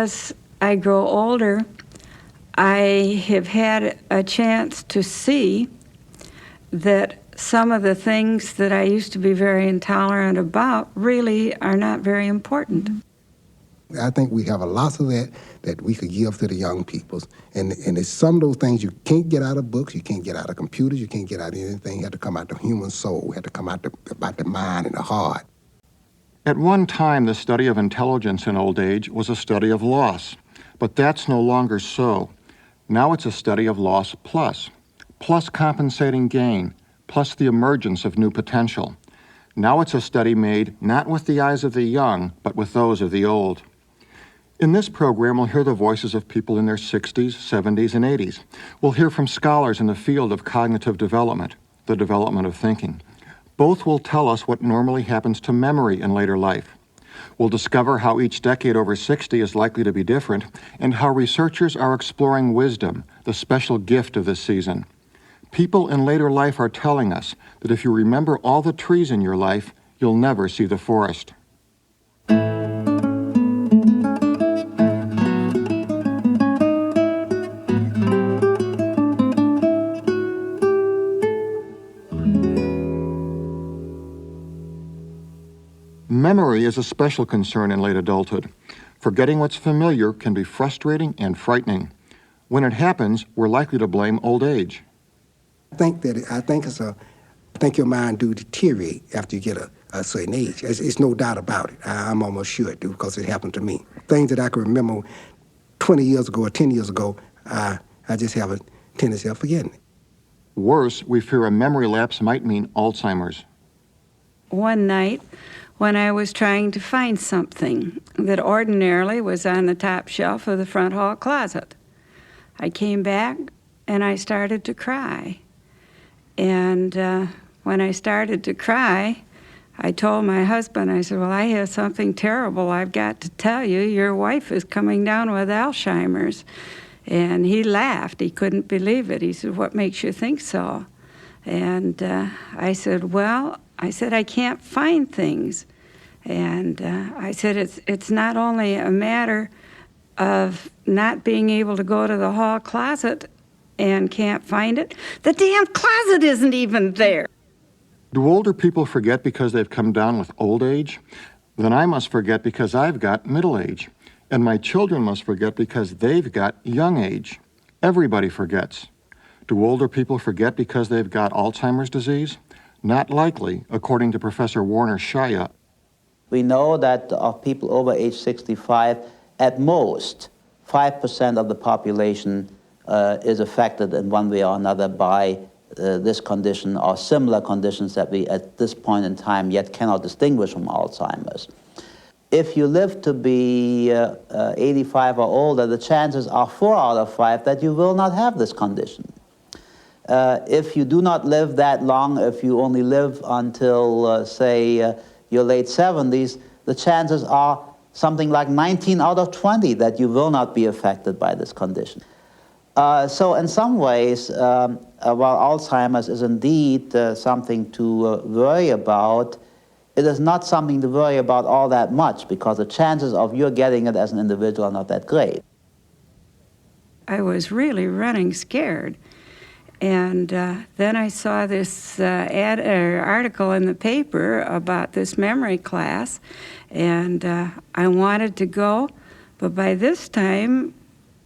as I grow older, I have had a chance to see that some of the things that I used to be very intolerant about really are not very important. I think we have a lot of that we could give to the young peoples. And it's some of those things you can't get out of books, you can't get out of computers, you can't get out of anything. You have to come out the human soul, you have to come out about the mind and the heart. At one time, the study of intelligence in old age was a study of loss, but that's no longer so. Now it's a study of loss plus compensating gain, plus the emergence of new potential. Now it's a study made not with the eyes of the young, but with those of the old. In this program, we'll hear the voices of people in their 60s, 70s, and 80s. We'll hear from scholars in the field of cognitive development, the development of thinking. Both will tell us what normally happens to memory in later life. We'll discover how each decade over 60 is likely to be different, and how researchers are exploring wisdom, the special gift of this season. People in later life are telling us that if you remember all the trees in your life, you'll never see the forest. Memory is a special concern in late adulthood. Forgetting what's familiar can be frustrating and frightening. When it happens, we're likely to blame old age. I think your mind do deteriorate after you get a certain age. It's no doubt about it. I'm almost sure it do, because it happened to me. Things that I can remember 20 years ago or 10 years ago, I just have a tendency of forgetting it. Worse, we fear a memory lapse might mean Alzheimer's. One night, when I was trying to find something that ordinarily was on the top shelf of the front hall closet, I came back and I started to cry. And when I started to cry, I told my husband, I said, well, I have something terrible I've got to tell you. Your wife is coming down with Alzheimer's. And he laughed. He couldn't believe it. He said, what makes you think so? And I said, I can't find things. And I said, it's not only a matter of not being able to go to the hall closet and can't find it. The damn closet isn't even there. Do older people forget because they've come down with old age? Then I must forget because I've got middle age. And my children must forget because they've got young age. Everybody forgets. Do older people forget because they've got Alzheimer's disease? Not likely, according to Professor Warner Shaya. We know that of people over age 65, at most, 5% of the population is affected in one way or another by this condition or similar conditions that we at this point in time yet cannot distinguish from Alzheimer's. If you live to be 85 or older, the chances are 4 out of 5 that you will not have this condition. If you do not live that long, if you only live until, say, your late 70s, the chances are something like 19 out of 20 that you will not be affected by this condition. So in some ways, while Alzheimer's is indeed something to worry about, it is not something to worry about all that much, because the chances of your getting it as an individual are not that great. I was really running scared. And then I saw this article in the paper about this memory class, and I wanted to go, but by this time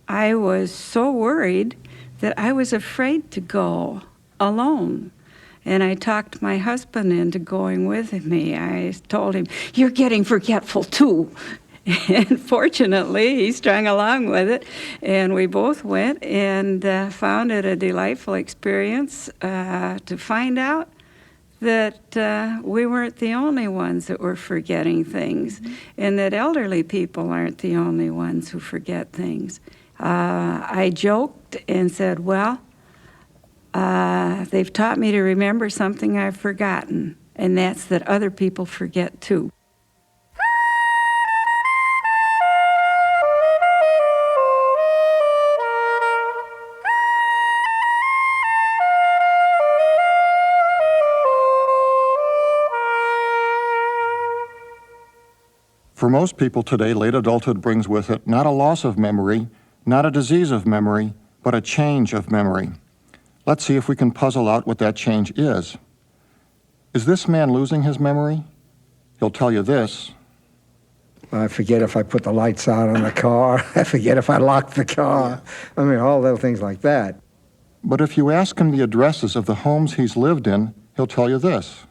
I was so worried that I was afraid to go alone. And I talked my husband into going with me. I told him, you're getting forgetful too. And fortunately, he strung along with it, and we both went and found it a delightful experience to find out that we weren't the only ones that were forgetting things, and that elderly people aren't the only ones who forget things. I joked and said, well, they've taught me to remember something I've forgotten, and that's that other people forget too. For most people today, late adulthood brings with it not a loss of memory, not a disease of memory, but a change of memory. Let's see if we can puzzle out what that change is. Is this man losing his memory? He'll tell you this. I forget if I put the lights on in the car. I forget if I locked the car. I mean, all little things like that. But if you ask him the addresses of the homes he's lived in, he'll tell you this.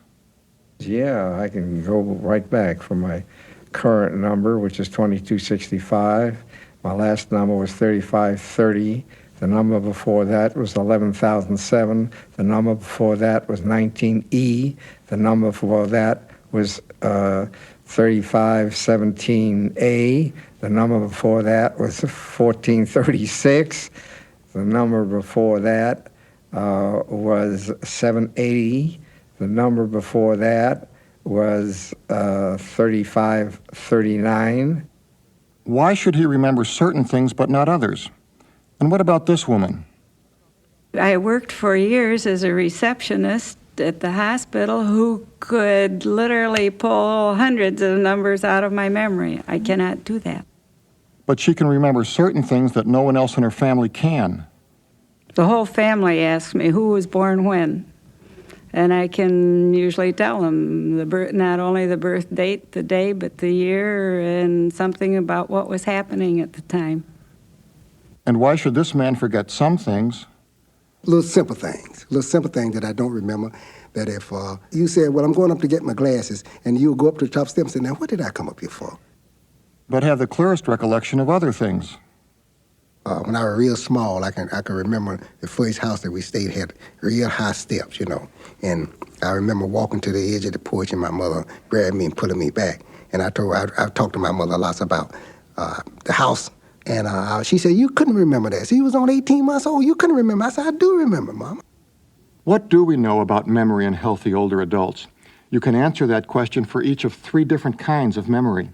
Yeah, I can go right back from my current number, which is 2265. My last number was 3530. The number before that was 11,007. The number before that was 19E. The number before that was 3517A. The number before that was 1436. The number before that was 780. The number before that was 3539. Why should he remember certain things but not others? And what about this woman? I worked for years as a receptionist at the hospital who could literally pull hundreds of numbers out of my memory. I cannot do that. But she can remember certain things that no one else in her family can. The whole family asks me who was born when. And I can usually tell them not only the birth date, the day, but the year, and something about what was happening at the time. And why should this man forget some things? Little simple things that I don't remember. That if you said, well, I'm going up to get my glasses, and you'll go up to the top step and say, now, what did I come up here for? But have the clearest recollection of other things. When I was real small, I can remember the first house that we stayed had real high steps, And I remember walking to the edge of the porch and my mother grabbed me and pulling me back. And I talked to my mother lots about the house. And she said, you couldn't remember that. She was only 18 months old. You couldn't remember. I said, I do remember, Mama. What do we know about memory in healthy older adults? You can answer that question for each of 3 different kinds of memory.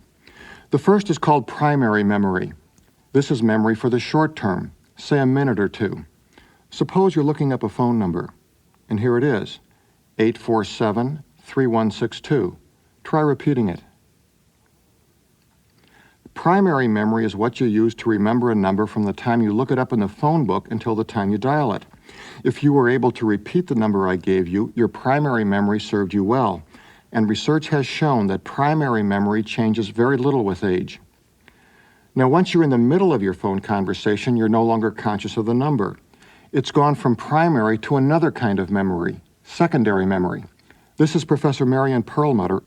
The first is called primary memory. This is memory for the short term, say a minute or two. Suppose you're looking up a phone number, and here it is, 847-3162. Try repeating it. Primary memory is what you use to remember a number from the time you look it up in the phone book until the time you dial it. If you were able to repeat the number I gave you, your primary memory served you well, and research has shown that primary memory changes very little with age. Now, once you're in the middle of your phone conversation, you're no longer conscious of the number. It's gone from primary to another kind of memory, secondary memory. This is Professor Marian Perlmutter.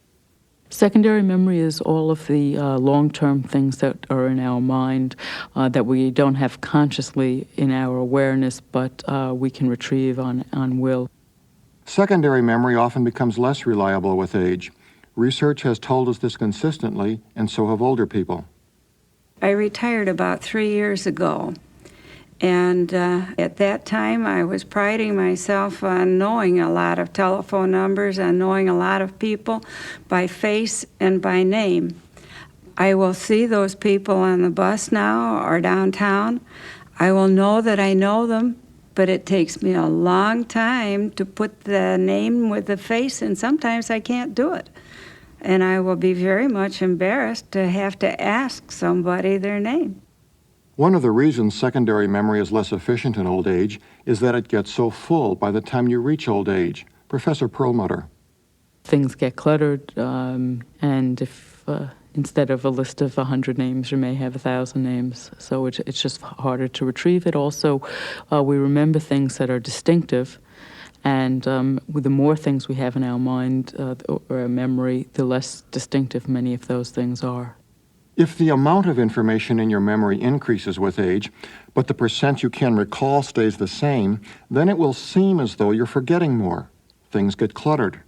Secondary memory is all of the long-term things that are in our mind that we don't have consciously in our awareness, but we can retrieve on will. Secondary memory often becomes less reliable with age. Research has told us this consistently, and so have older people. I retired about 3 years ago, and at that time I was priding myself on knowing a lot of telephone numbers and knowing a lot of people by face and by name. I will see those people on the bus now or downtown. I will know that I know them, but it takes me a long time to put the name with the face, and sometimes I can't do it. And I will be very much embarrassed to have to ask somebody their name. One of the reasons secondary memory is less efficient in old age is that it gets so full by the time you reach old age. Professor Perlmutter. Things get cluttered, and if instead of a list of 100 names, you may have 1,000 names. So it's just harder to retrieve it. Also, we remember things that are distinctive. And with the more things we have in our mind or our memory, the less distinctive many of those things are. If the amount of information in your memory increases with age, but the percent you can recall stays the same, then it will seem as though you're forgetting more. Things get cluttered.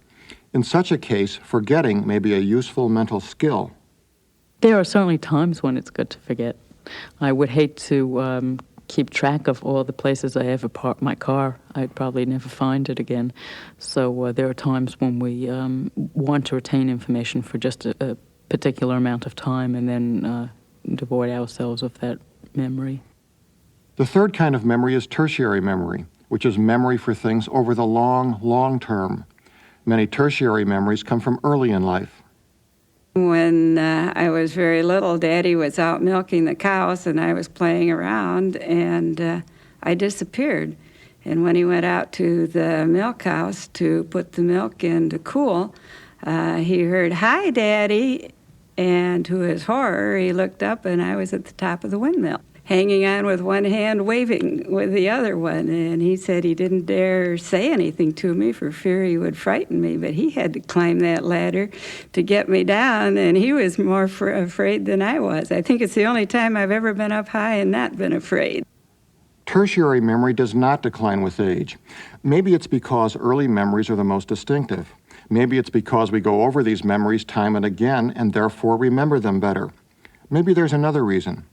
In such a case, forgetting may be a useful mental skill. There are certainly times when it's good to forget. I would hate to keep track of all the places I ever parked my car. I'd probably never find it again. So there are times when we want to retain information for just a particular amount of time and then devoid ourselves of that memory. The third kind of memory is tertiary memory, which is memory for things over the long, long term. Many tertiary memories come from early in life. When I was very little, Daddy was out milking the cows and I was playing around, and I disappeared. And when he went out to the milk house to put the milk in to cool, he heard, "Hi, Daddy." And to his horror, he looked up and I was at the top of the windmill, hanging on with one hand, waving with the other one. And he said he didn't dare say anything to me for fear he would frighten me, but he had to climb that ladder to get me down, and he was more afraid than I was. I think it's the only time I've ever been up high and not been afraid. Tertiary memory does not decline with age. Maybe it's because early memories are the most distinctive. Maybe it's because we go over these memories time and again and therefore remember them better. Maybe there's another reason.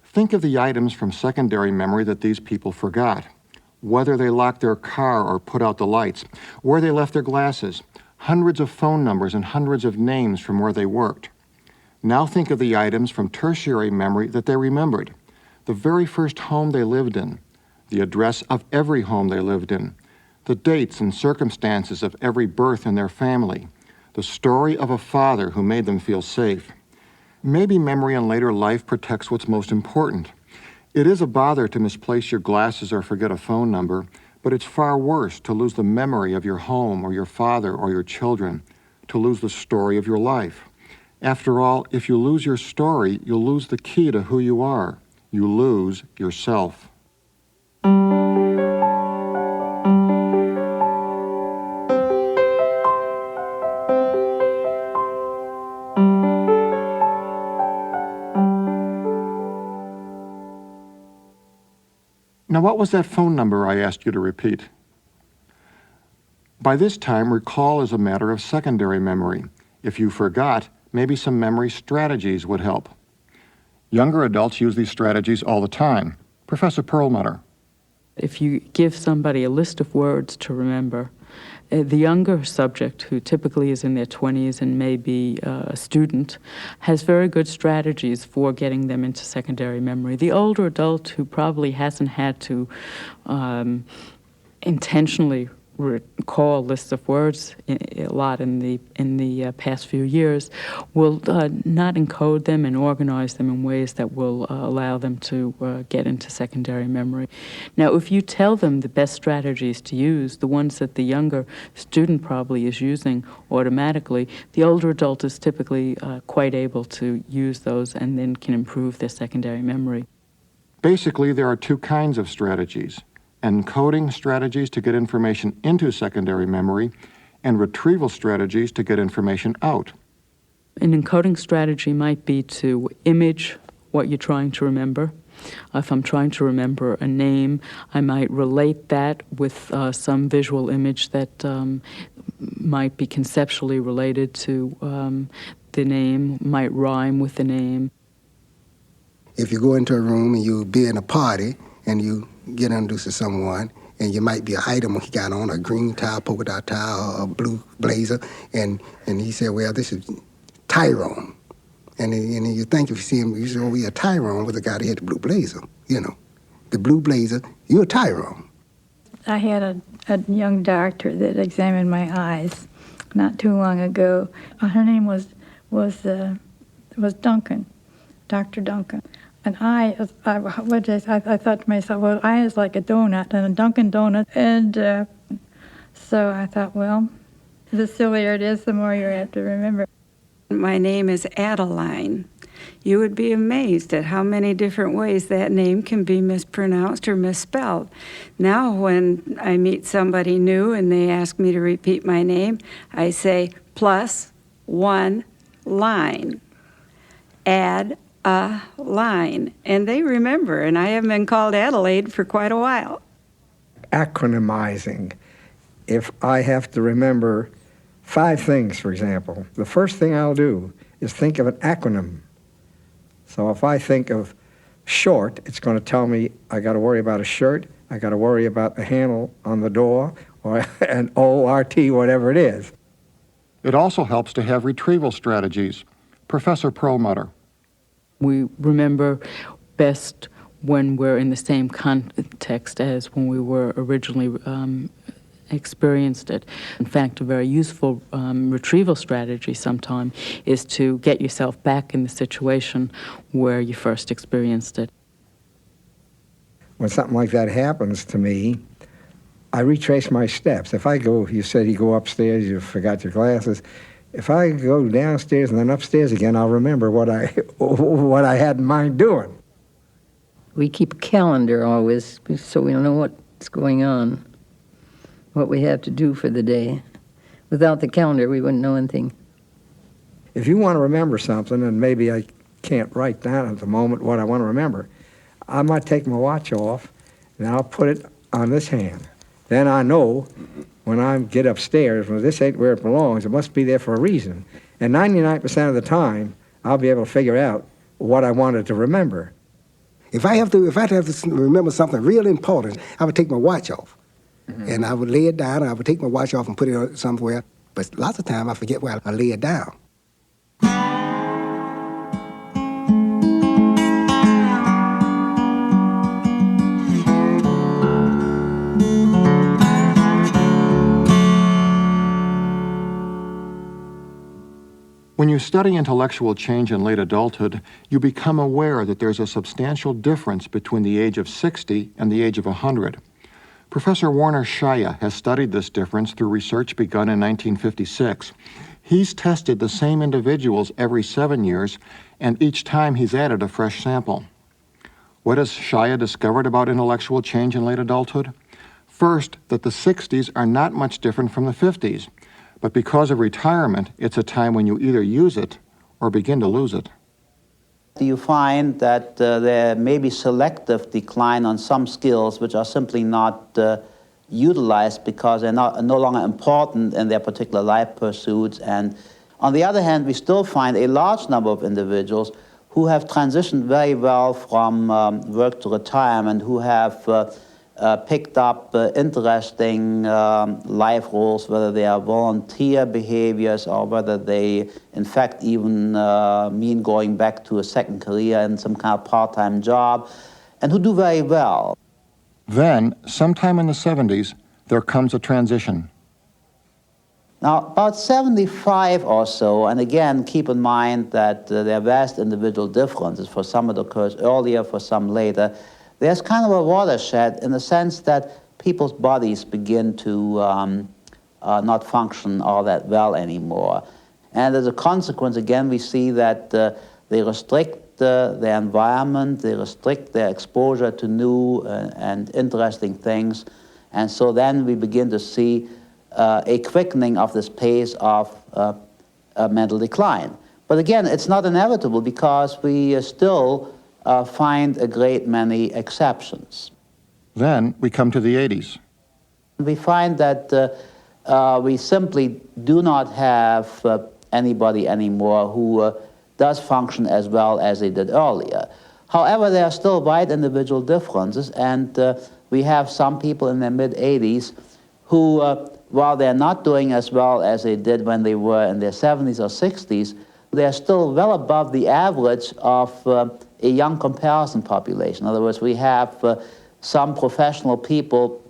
Think of the items from secondary memory that these people forgot. Whether they locked their car or put out the lights, where they left their glasses, hundreds of phone numbers and hundreds of names from where they worked. Now think of the items from tertiary memory that they remembered. The very first home they lived in, the address of every home they lived in, the dates and circumstances of every birth in their family, the story of a father who made them feel safe. Maybe memory in later life protects what's most important. It is a bother to misplace your glasses or forget a phone number, but it's far worse to lose the memory of your home or your father or your children, to lose the story of your life. After all, if you lose your story, you'll lose the key to who you are. You lose yourself. Now, what was that phone number I asked you to repeat? By this time, recall is a matter of secondary memory. If you forgot, maybe some memory strategies would help. Younger adults use these strategies all the time. Professor Perlmutter. If you give somebody a list of words to remember, the younger subject, who typically is in their 20s and may be a student, has very good strategies for getting them into secondary memory. The older adult, who probably hasn't had to intentionally recall lists of words a lot in the past few years, will not encode them and organize them in ways that will allow them to get into secondary memory. Now, if you tell them the best strategies to use, the ones that the younger student probably is using automatically, the older adult is typically quite able to use those and then can improve their secondary memory. Basically, there are two kinds of strategies: encoding strategies to get information into secondary memory, and retrieval strategies to get information out. An encoding strategy might be to image what you're trying to remember. If I'm trying to remember a name, I might relate that with some visual image that might be conceptually related to the name, might rhyme with the name. If you go into a room and you be in a party and you get introduced to someone, and you might be an item he got on, a green tie, polka dot tie, or a blue blazer, and he said, well, this is Tyrone. And you think if you see him, you say, oh, we a Tyrone with a guy that had the blue blazer, you know. The blue blazer, you're a Tyrone. I had a young doctor that examined my eyes not too long ago. Her name was Duncan, Dr. Duncan. And I thought to myself, well, I is like a donut and a Dunkin' Donut. And so I thought, well, the sillier it is, the more you have to remember. My name is Adeline. You would be amazed at how many different ways that name can be mispronounced or misspelled. Now when I meet somebody new and they ask me to repeat my name, I say +1 line. Add a line. And they remember, and I haven't been called Adelaide for quite a while. Acronymizing. If I have to remember 5 things, for example, the first thing I'll do is think of an acronym. So if I think of short, it's going to tell me I got to worry about a shirt, I got to worry about the handle on the door, or an ORT, whatever it is. It also helps to have retrieval strategies. Professor Perlmutter. We remember best when we're in the same context as when we were originally experienced it. In fact, a very useful retrieval strategy sometime is to get yourself back in the situation where you first experienced it. When something like that happens to me, I retrace my steps. If I go, you said you go upstairs, you forgot your glasses. If I go downstairs and then upstairs again, I'll remember what I had in mind doing. We keep a calendar always, so we know what's going on, what we have to do for the day. Without the calendar, we wouldn't know anything. If you want to remember something, and maybe I can't write down at the moment what I want to remember, I might take my watch off, and I'll put it on this hand. Then I know when I get upstairs, well, this ain't where it belongs. It must be there for a reason. And 99% of the time, I'll be able to figure out what I wanted to remember. If I have to remember something real important, I would take my watch off. And I would lay it down, and I would take my watch off and put it somewhere. But lots of times I forget where I lay it down. When you study intellectual change in late adulthood, you become aware that there's a substantial difference between the age of 60 and the age of 100. Professor Warner Shaya has studied this difference through research begun in 1956. He's tested the same individuals every 7 years, and each time he's added a fresh sample. What has Shaya discovered about intellectual change in late adulthood? First, that the 60s are not much different from the 50s. But because of retirement, it's a time when you either use it or begin to lose it. Do you find that there may be selective decline on some skills which are simply not utilized because they're no longer important in their particular life pursuits? And on the other hand, we still find a large number of individuals who have transitioned very well from work to retirement, who have picked up interesting life roles, whether they are volunteer behaviors or whether they, in fact, even mean going back to a second career in some kind of part-time job, and who do very well. Then, sometime in the 70s, there comes a transition. Now, about 75 or so, and again, keep in mind that there are vast individual differences. For some it occurs earlier, for some later. There's kind of a watershed in the sense that people's bodies begin to not function all that well anymore. And as a consequence, again, we see that they restrict their environment, they restrict their exposure to new and interesting things. And so then we begin to see a quickening of this pace of mental decline. But again, it's not inevitable because we still find a great many exceptions. Then we come to the 80s. We find that we simply do not have anybody anymore who does function as well as they did earlier. However, there are still wide individual differences, and we have some people in their mid-80s who, while they're not doing as well as they did when they were in their 70s or 60s, they're still well above the average of a young comparison population. In other words, we have some professional people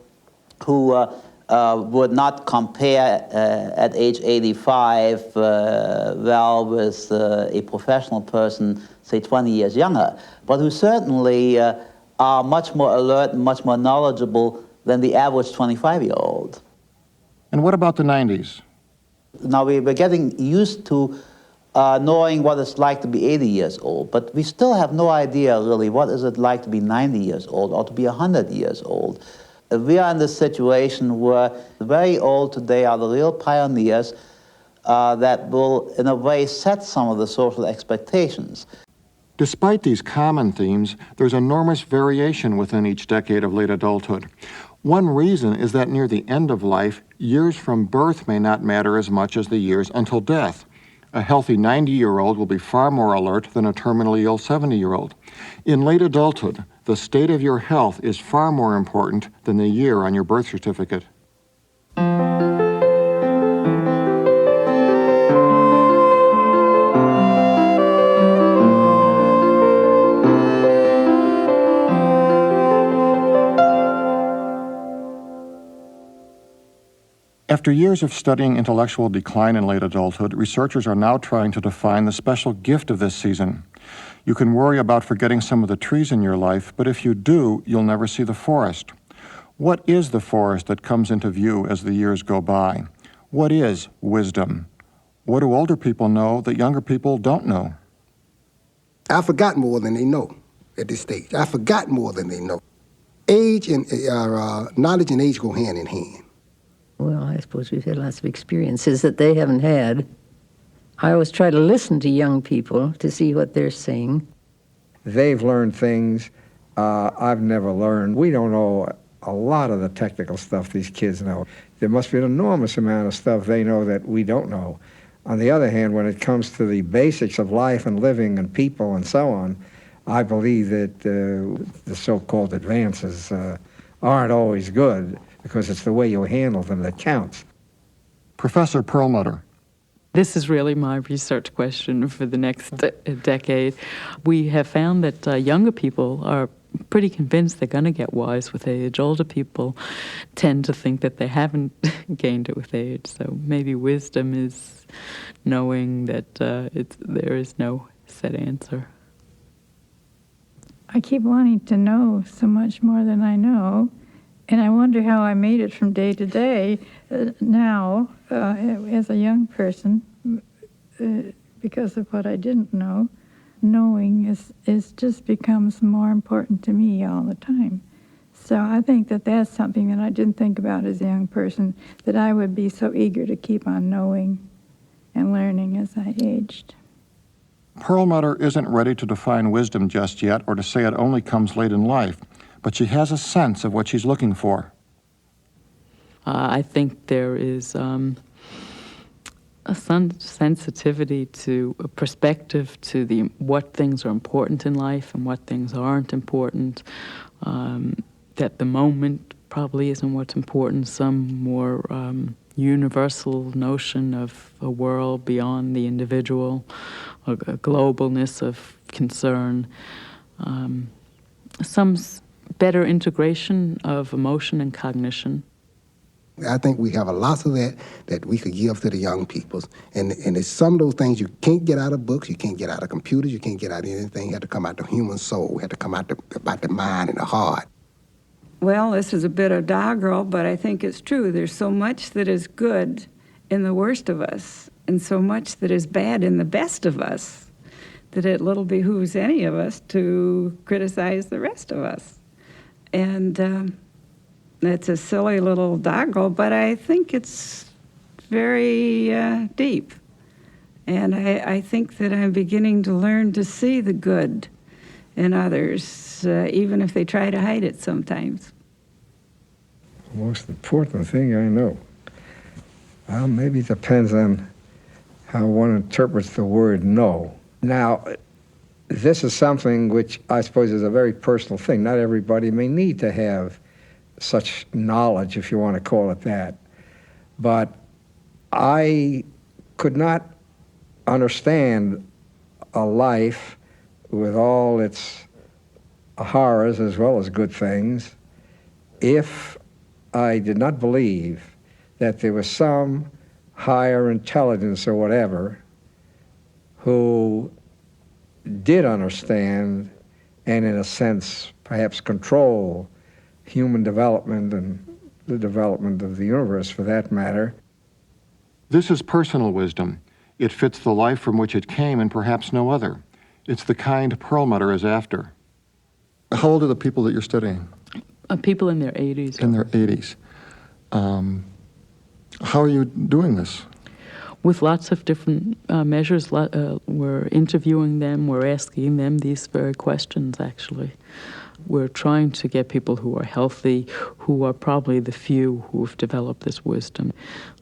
who would not compare at age 85 well with a professional person, say 20 years younger, but who certainly are much more alert and much more knowledgeable than the average 25-year-old. And what about the 90s? Now we're getting used to knowing what it's like to be 80 years old, but we still have no idea really what is it like to be 90 years old or to be 100 years old. We are in this situation where the very old today are the real pioneers that will, in a way, set some of the social expectations. Despite these common themes, there's enormous variation within each decade of late adulthood. One reason is that near the end of life, years from birth may not matter as much as the years until death. A healthy 90-year-old will be far more alert than a terminally ill 70-year-old. In late adulthood, the state of your health is far more important than the year on your birth certificate. After years of studying intellectual decline in late adulthood, researchers are now trying to define the special gift of this season. You can worry about forgetting some of the trees in your life, but if you do, you'll never see the forest. What is the forest that comes into view as the years go by? What is wisdom? What do older people know that younger people don't know? I forgot more than they know at this stage. I forgot more than they know. Age and knowledge and age go hand in hand. Well, I suppose we've had lots of experiences that they haven't had. I always try to listen to young people to see what they're saying. They've learned things I've never learned. We don't know a lot of the technical stuff these kids know. There must be an enormous amount of stuff they know that we don't know. On the other hand, when it comes to the basics of life and living and people and so on, I believe that the so-called advances aren't always good, because it's the way you handle them that counts. Professor Perlmutter. This is really my research question for the next decade. We have found that younger people are pretty convinced they're going to get wise with age. Older people tend to think that they haven't gained it with age. So maybe wisdom is knowing that there is no set answer. I keep wanting to know so much more than I know, and I wonder how I made it from day to day now as a young person because of what I didn't know. Knowing is just becomes more important to me all the time. So I think that that's something that I didn't think about as a young person, that I would be so eager to keep on knowing and learning as I aged. Perlmutter isn't ready to define wisdom just yet or to say it only comes late in life, but she has a sense of what she's looking for. I think there is a sensitivity to a perspective to what things are important in life and what things aren't important, that the moment probably isn't what's important, some more universal notion of a world beyond the individual, a globalness of concern, some better integration of emotion and cognition. I think we have a lot of that we could give to the young people. And it's some of those things you can't get out of books, you can't get out of computers, you can't get out of anything. You have to come out the human soul, you have to come out about the mind and the heart. Well, this is a bit of doggerel, but I think it's true. There's so much that is good in the worst of us, and so much that is bad in the best of us, that it little behooves any of us to criticize the rest of us. And it's a silly little doggerel, but I think it's very deep. And I think that I'm beginning to learn to see the good in others, even if they try to hide it sometimes. The most important thing I know. Well, maybe it depends on how one interprets the word know. Now, this is something which I suppose is a very personal thing. Not everybody may need to have such knowledge, if you want to call it that. But I could not understand a life with all its horrors as well as good things if I did not believe that there was some higher intelligence or whatever who did understand and, in a sense, perhaps control human development and the development of the universe, for that matter. This is personal wisdom. It fits the life from which it came and perhaps no other. It's the kind Perlmutter is after. How old are the people that you're studying? People in their 80s. In their 80s. How are you doing this? With lots of different measures. We're interviewing them, we're asking them these very questions, actually. We're trying to get people who are healthy, who are probably the few who have developed this wisdom,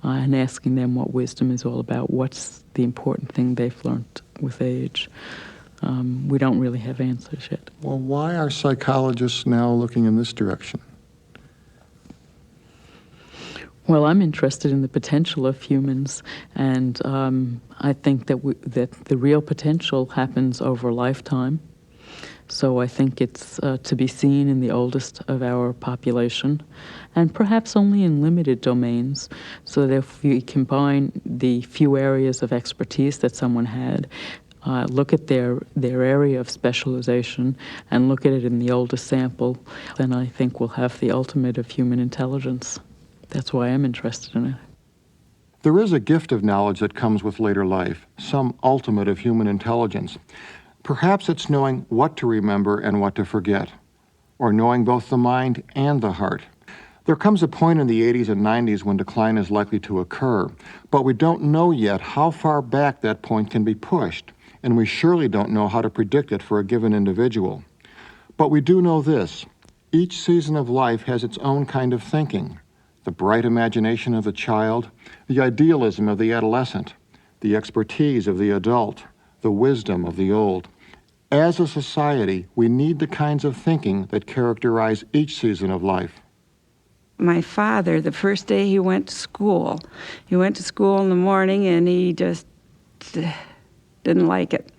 and asking them what wisdom is all about, what's the important thing they've learned with age. We don't really have answers yet. Well, why are psychologists now looking in this direction? Well, I'm interested in the potential of humans, and I think that the real potential happens over a lifetime, So I think it's to be seen in the oldest of our population, and perhaps only in limited domains, so that if we combine the few areas of expertise that someone had, look at their area of specialization, and look at it in the oldest sample, then I think we'll have the ultimate of human intelligence. That's why I'm interested in it. There is a gift of knowledge that comes with later life, some ultimate of human intelligence. Perhaps it's knowing what to remember and what to forget, or knowing both the mind and the heart. There comes a point in the 80s and 90s when decline is likely to occur, but we don't know yet how far back that point can be pushed, and we surely don't know how to predict it for a given individual. But we do know this: each season of life has its own kind of thinking. The bright imagination of the child, the idealism of the adolescent, the expertise of the adult, the wisdom of the old. As a society, we need the kinds of thinking that characterize each season of life. My father, the first day he went to school in the morning and he just didn't like it.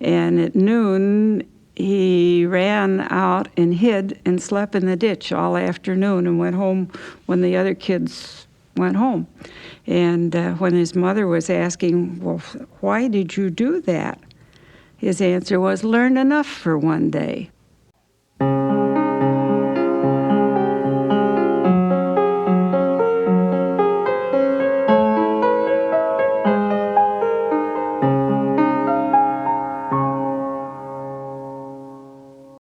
And at noon, he ran out and hid and slept in the ditch all afternoon and went home when the other kids went home. And when his mother was asking, well, why did you do that? His answer was, learned enough for one day.